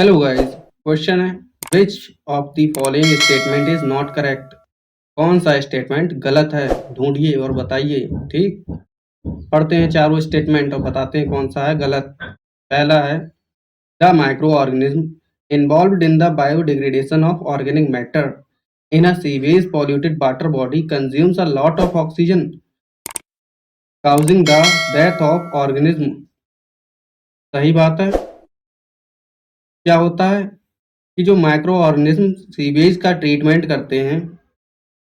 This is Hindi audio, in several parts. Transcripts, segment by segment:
Hello guys. क्वेश्चन है which of the following statement is not correct. कौन सा स्टेटमेंट गलत है, ढूंढिए और बताइए। ठीक, पढ़ते हैं चारों स्टेटमेंट और बताते हैं कौन सा है गलत। पहला है the micro organism involved in the biodegradation of organic matter in a sewage polluted water body consumes a lot of oxygen causing the death of organism. सही बात है। क्या होता है कि जो माइक्रो ऑर्गेनिज्म सीवेज का ट्रीटमेंट करते हैं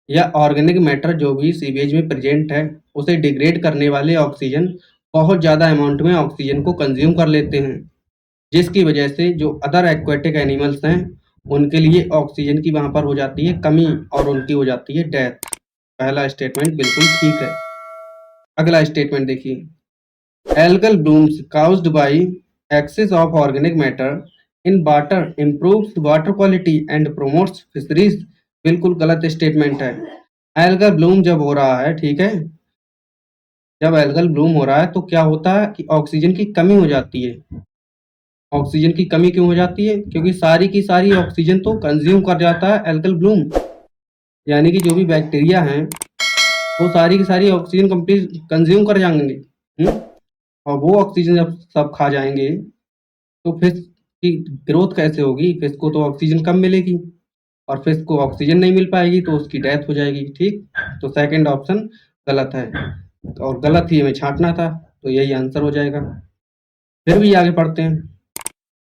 या ऑर्गेनिक मैटर जो भी सीवेज में प्रेजेंट है उसे डिग्रेड करने वाले ऑक्सीजन बहुत ज़्यादा अमाउंट में ऑक्सीजन को कंज्यूम कर लेते हैं, जिसकी वजह से जो अदर एक्वेटिक एनिमल्स हैं उनके लिए ऑक्सीजन की वहाँ पर हो जाती है कमी और उनकी हो जाती है डेथ। पहला स्टेटमेंट बिल्कुल ठीक है। अगला स्टेटमेंट देखिए, algal blooms caused by excess of organic matter in water improves water quality and promotes fisheries। बिल्कुल गलत स्टेटमेंट है। एल्गल ब्लूम जब हो रहा है, ठीक है, जब एल्गल ब्लूम हो रहा है तो क्या होता है कि ऑक्सीजन की कमी हो जाती है। ऑक्सीजन की कमी क्यों हो जाती है? क्योंकि सारी की सारी ऑक्सीजन तो कंज्यूम कर जाता है एल्गल ब्लूम, यानी कि जो भी बैक्टीरिया हैं वो सारी की सारी ऑक्सीजन कंप्लीट कंज्यूम कर जाएंगे। और वो ऑक्सीजन जब सब खा जाएंगे तो फिश की ग्रोथ कैसे होगी? फिश को तो ऑक्सीजन कम मिलेगी और फिश को ऑक्सीजन नहीं मिल पाएगी तो उसकी डेथ हो जाएगी। ठीक, तो सेकंड ऑप्शन गलत है और गलत ही हमें छांटना था, तो यही आंसर हो जाएगा। फिर भी आगे पढ़ते हैं।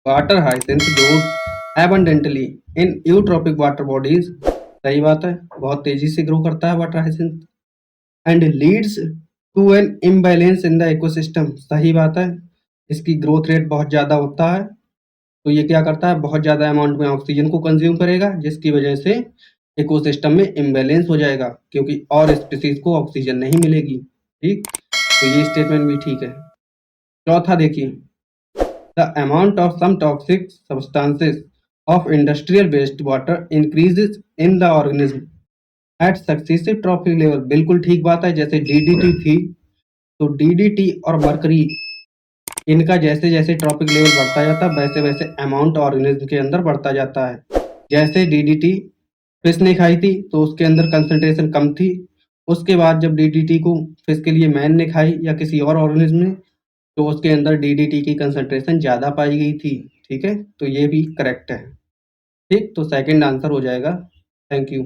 Water hyacinth grows abundantly in eutrophic water bodies. सही बात है, बहुत तेजी से ग्रो करता है water hyacinth and leads to an imbalance in the ecosystem. सही बात है, इसकी ग्रोथ रेट बहुत ज़्यादा होता है तो ये क्या करता है, बहुत ज़्यादा अमाउंट में ऑक्सीजन को कंज्यूम करेगा, जिसकी वजह से इकोसिस्टम में इम्बैलेंस हो जाएगा क्योंकि और स्पीसीज को ऑक्सीजन नहीं मिलेगी। ठीक, तो ये स्टेटमेंट भी ठीक है। चौथा देखिए, the amount of some toxic substances of industrial waste water increases in the organism at successive trophic level. बिल्कुल ठीक बात है। जैसे डीडीटी थी तो डीडीटी और मरकरी, इनका जैसे जैसे ट्रॉपिक लेवल बढ़ता जाता है वैसे वैसे अमाउंट ऑर्गेनिज्म के अंदर बढ़ता जाता है। जैसे डीडीटी फिश ने खाई थी तो उसके अंदर कंसंट्रेशन कम थी, उसके बाद जब डीडीटी को फिश के लिए मैन ने खाई या किसी और ऑर्गेनिज्म ने तो उसके अंदर डीडीटी की कंसंट्रेशन ज़्यादा पाई गई थी। ठीक है, तो ये भी करेक्ट है। ठीक, तो सेकंड आंसर हो जाएगा। Thank you.